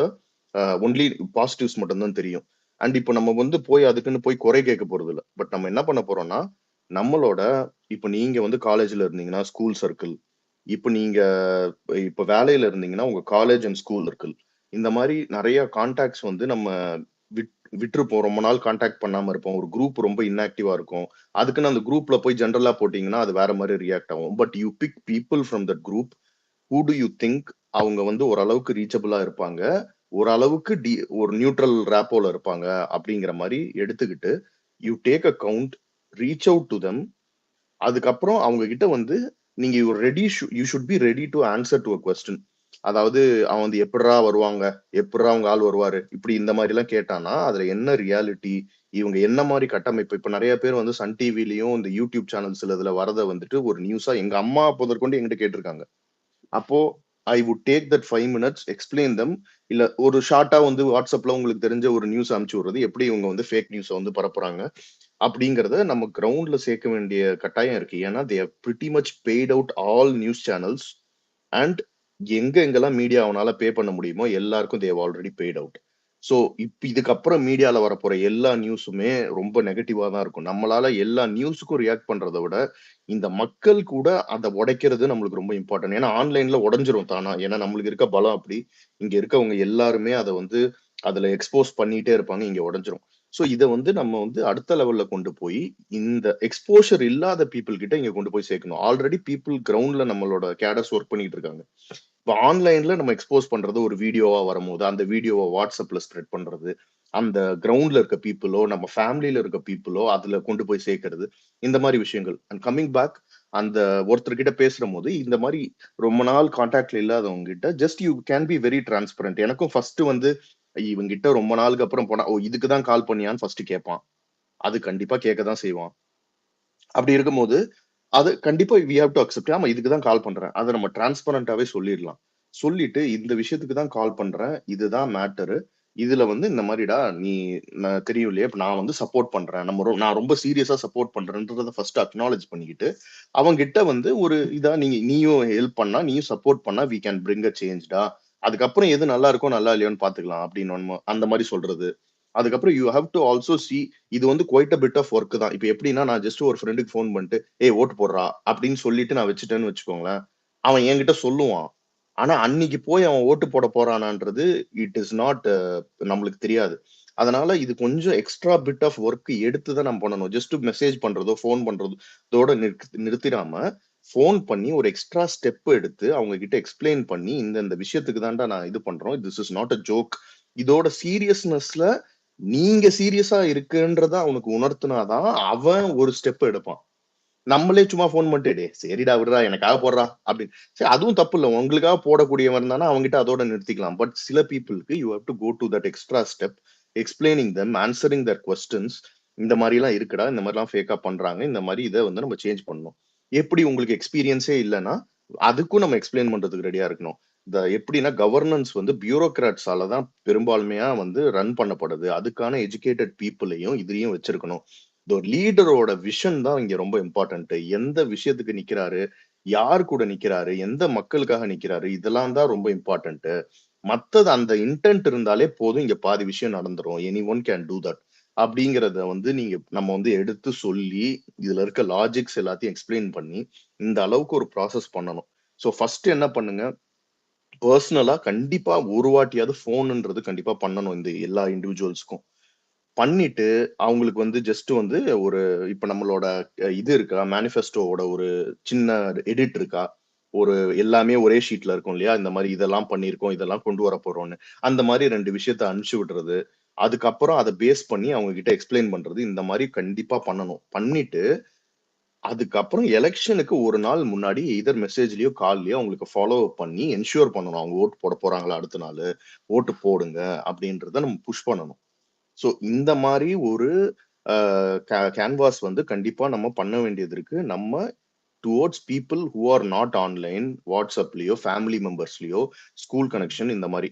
only positives மட்டும் தான் தெரியும். அண்ட் இப்போ நம்ம வந்து அதுக்குன்னு போய் குறை கேட்க போறதில்ல. பட் நம்ம என்ன பண்ண போறோம்னா, நம்மளோட இப்ப நீங்க வந்து காலேஜ்ல இருந்தீங்கன்னா, ஸ்கூல் சர்க்கிள். இப்ப வேலையில இருந்தீங்கன்னா, உங்க காலேஜ் அண்ட் ஸ்கூல் சர்க்கிள். இந்த மாரி நெறைய கான்டாக்ட்ஸ் வந்து நம்ம விட் விட்டுருப்போம். ரொம்ப நாள் கான்டாக்ட் பண்ணாம இருப்போம். ஒரு குரூப் ரொம்ப இன்ஆக்டிவா இருக்கும். அதுக்குன்னு அந்த குரூப்ல போய் ஜெனரலா போட்டீங்கன்னா, அது வேற மாரி ரியாக்ட் ஆகும். But you pick people from that group. Who do you think அவங்க வந்து ஓரளவுக்கு ரீச்சபிளா இருப்பாங்க. ஓரளவுக்கு ஒரு நியூட்ரல் ரேப்போல இருப்பாங்க அப்படிங்கிற மாரி எடுத்துக்கிட்டு, you take a count, reach out to them. அதுக்கப்புறம் அவங்க கிட்ட வந்து நீங்க you should be ready to answer to a question. அதாவது அவன் வந்து எப்படிரா வருவாங்க, எப்படிரா அவங்க ஆள் வருவாரு, இப்படி இந்த மாதிரி எல்லாம் கேட்டானா அதுல என்ன ரியாலிட்டி, இவங்க என்ன மாதிரி கட்டமைப்பு. இப்ப நிறைய பேர் வந்து சன் டிவிலயும் இந்த யூடியூப் சேனல்ஸ்ல இதுல வரத வந்துட்டு ஒரு நியூஸா எங்க அம்மா முதற்கொண்டு என்கிட்ட கேட்டிருக்காங்க. அப்போ I would take that 5 minutes explain them. இல்ல ஒரு ஷார்ட்டா வந்து வாட்ஸ்அப்ல உங்களுக்கு தெரிஞ்ச ஒரு நியூஸ் அனுப்பிச்சு விடுறது, எப்படி இவங்க வந்து ஃபேக் நியூஸை வந்து பரப்புறாங்க அப்படிங்கறத நம்ம கிரவுண்ட்ல சேர்க்க வேண்டிய கட்டாயம் இருக்கு. ஏன்னா they have pretty much paid out all news channels and எங்கெல்லாம் மீடியா அவனால பே பண்ண முடியுமோ எல்லாருக்கும் they already paid out. So இப்ப இதுக்கப்புறம் மீடியால வரப்போற எல்லா நியூஸுமே ரொம்ப நெகட்டிவா தான் இருக்கும். நம்மளால எல்லா நியூஸுக்கும் ரியாக்ட் பண்றதை விட இந்த மக்கள் கூட அதை உடைக்கிறது நம்மளுக்கு ரொம்ப இம்பார்ட்டன்ட். ஏன்னா ஆன்லைன்ல உடஞ்சிரும் தானா. ஏன்னா நம்மளுக்கு இருக்க பலம் அப்படி. இங்க இருக்கவங்க எல்லாருமே அதை வந்து அதுல எக்ஸ்போஸ் பண்ணிட்டே இருப்பாங்க, இங்க உடஞ்சிரும். ஸோ இதை வந்து நம்ம வந்து அடுத்த லெவல்ல கொண்டு போய் இந்த எக்ஸ்போஷர் இல்லாத பீப்புள் கிட்ட இங்க கொண்டு போய் சேர்க்கணும். ஆல்ரெடி பீப்புள் கிரவுண்ட்ல நம்மளோட கேடர்ஸ் ஒர்க் பண்ணிட்டு இருக்காங்க. இப்போ ஆன்லைன்ல நம்ம எக்ஸ்போஸ் பண்றது ஒரு வீடியோவா வரும்போது அந்த வீடியோவை வாட்ஸ்அப்ல ஸ்ப்ரெட் பண்றது, அந்த கிரவுண்ட்ல இருக்க பீப்புளோ நம்ம ஃபேமிலியில இருக்க பீப்புளோ அதுல கொண்டு போய் சேர்க்கறது, இந்த மாதிரி விஷயங்கள். அண்ட் கம்மிங் பேக், அந்த ஒருத்தர்கிட்ட பேசுற போது இந்த மாதிரி ரொம்ப நாள் கான்டாக்ட்ல இல்லாதவங்க கிட்ட just you can be very transparent. எனக்கும் ஃபர்ஸ்ட் வந்து இவங்க கிட்ட ரொம்ப நாளுக்கு அப்புறம் போனா, ஓ இதுக்கு தான் கால் பண்ணியான்னு ஃபர்ஸ்ட் கேட்பான். அது கண்டிப்பா கேட்க தான் செய்வான். அப்படி இருக்கும்போது அது கண்டிப்பா வி ஹேவ் டு அக்செப்ட். ஆமா இதுக்கு தான் கால் பண்றேன், அதை நம்ம டிரான்ஸ்பரண்டாவே சொல்லிடலாம். சொல்லிட்டு இந்த விஷயத்துக்கு தான் கால் பண்றேன், இதுதான் மேட்டரு, இதுல வந்து இந்த மாதிரிடா நீ தெரியும் இல்லையா, இப்ப நான் வந்து சப்போர்ட் பண்றேன், நான் ரொம்ப சீரியஸா சப்போர்ட் பண்றேன்றத ஃபர்ஸ்ட் அக்னாலேஜ் பண்ணிக்கிட்டு அவங்க கிட்ட வந்து ஒரு இதா நீயும் ஹெல்ப் பண்ணா, நீயும் சப்போர்ட் பண்ணா வி கேன் பிரிங் அ சேஞ்ச்டா. அதுக்கப்புறம் எது நல்லா இருக்கோ நல்லா இல்லையோன்னு பாத்துக்கலாம் அப்படின்னு அந்த மாதிரி சொல்றது. அதுக்கப்புறம் you have to also see, இது வந்து quite a bit of work தான். இப்போ எப்படின்னா நான் ஜஸ்ட் ஒரு ஃப்ரெண்டுக்கு ஃபோன் பண்ணிட்டு ஏய் ஓட்டு போடுறா அப்படின்னு சொல்லிட்டு நான் வச்சுட்டேன்னு வச்சுக்கோங்களேன், அவன் என்கிட்ட சொல்லுவான். ஆனா அன்னைக்கு போய் அவன் ஓட்டு போட போறானான்றது இட் இஸ் நாட் நம்மளுக்கு தெரியாது. அதனால இது கொஞ்சம் எக்ஸ்ட்ரா பிட் ஆஃப் ஒர்க் எடுத்து தான் நம்ம பண்ணணும். ஜஸ்ட் மெசேஜ் பண்றதோ ஃபோன் பண்றதோ இதோட நிறுத்திடாம ஃபோன் பண்ணி ஒரு எக்ஸ்ட்ரா ஸ்டெப் எடுத்து அவங்க கிட்ட எக்ஸ்பிளைன் பண்ணி இந்த விஷயத்துக்கு தான்டா நான் இது பண்றோம், this is not a joke, இதோட சீரியஸ்னஸ்ல நீங்க சீரியஸா இருக்குன்றத அவனுக்கு உணர்த்தினாதான் அவன் ஒரு ஸ்டெப் எடுப்பான். நம்மளே சும்மா ஃபோன் பண்ணிட்டு டேய் சரிடா விடுறா எனக்காக போடுறா அப்படின்னு, சரி அதுவும் தப்பு இல்லை, உங்களுக்காக போடக்கூடியவன் தானே, அவங்ககிட்ட அதோட நிறுத்திக்கலாம். பட் சில பீப்புளுக்கு you have to go to that extra step, explaining them, answering their questions. இந்த மாதிரி எல்லாம் இருக்குடா, இந்த மாதிரி எல்லாம் ஃபேக்கா பண்றாங்க, இந்த மாதிரி இதை வந்து நம்ம சேஞ்ச் பண்ணணும். எப்படி உங்களுக்கு எக்ஸ்பீரியன்ஸே இல்லைன்னா அதுக்கும் நம்ம எக்ஸ்பிளைன் பண்றதுக்கு ரெடியா இருக்கணும். இந்த எப்படின்னா கவர்னன்ஸ் வந்து பியூரோக்ராட்ஸால தான் பெரும்பான்மையா வந்து ரன் பண்ணப்படுது. அதுக்கான எஜுகேட்டட் பீப்புளையும் இதுலயும் வச்சிருக்கணும். ஒரு லீடரோட விஷன் தான் இங்க ரொம்ப இம்பார்ட்டன்ட். எந்த விஷயத்துக்கு நிக்கிறாரு, யார் கூட நிக்கிறாரு, எந்த மக்களுக்காக நிக்கிறாரு, இதெல்லாம் தான் ரொம்ப இம்பார்ட்டன்ட். மத்தது அந்த இன்டென்ட் இருந்தாலே போதும், இங்க பாதி விஷயம் நடந்துரும். Any one can do that அப்படிங்கறத வந்து நம்ம வந்து எடுத்து சொல்லி இதுல இருக்க லாஜிக்ஸ் எல்லாத்தையும் எக்ஸ்பிளைன் பண்ணி இந்த அளவுக்கு ஒரு ப்ராசஸ் பண்ணணும். ஸோ ஃபர்ஸ்ட் என்ன பண்ணுங்க, பர்சனலா கண்டிப்பா ஒரு வாட்டியாவது போன்ன்றது கண்டிப்பா பண்ணணும் இந்த எல்லா இண்டிவிஜுவல்ஸ்க்கும். பண்ணிட்டு அவங்களுக்கு வந்து ஜஸ்ட் வந்து ஒரு இப்ப நம்மளோட இது இருக்கா, மேனிஃபெஸ்டோவோட ஒரு சின்ன எடிட் இருக்கா, ஒரு எல்லாமே ஒரே ஷீட்ல இருக்கும் இல்லையா, இந்த மாதிரி இதெல்லாம் பண்ணியிருக்கோம், இதெல்லாம் கொண்டு வர போறோம்னு அந்த மாதிரி 2 விஷயத்த அனுப்பிச்சு விடுறது. அதுக்கப்புறம் அதை பேஸ் பண்ணி அவங்க கிட்ட எக்ஸ்பிளைன் பண்றது, இந்த மாதிரி கண்டிப்பா பண்ணணும். பண்ணிட்டு அதுக்கப்புறம் எலெக்ஷனுக்கு ஒரு நாள் முன்னாடி எதர் மெசேஜ்லயோ கால்லயோ அவங்களுக்கு ஃபாலோ அப் பண்ணி என்ஷூர் பண்ணணும் அவங்க ஓட்டு போட போறாங்களா, அடுத்த நாள் ஓட்டு போடுங்க அப்படின்றத நம்ம புஷ் பண்ணணும். ஸோ இந்த மாதிரி ஒரு கேன்வாஸ் வந்து கண்டிப்பா நம்ம பண்ண வேண்டியது இருக்கு. நம்ம towards people who are not online, வாட்ஸ்அப்லயோ ஃபேமிலி மெம்பர்ஸ்லயோ ஸ்கூல் கனெக்ஷன் இந்த மாதிரி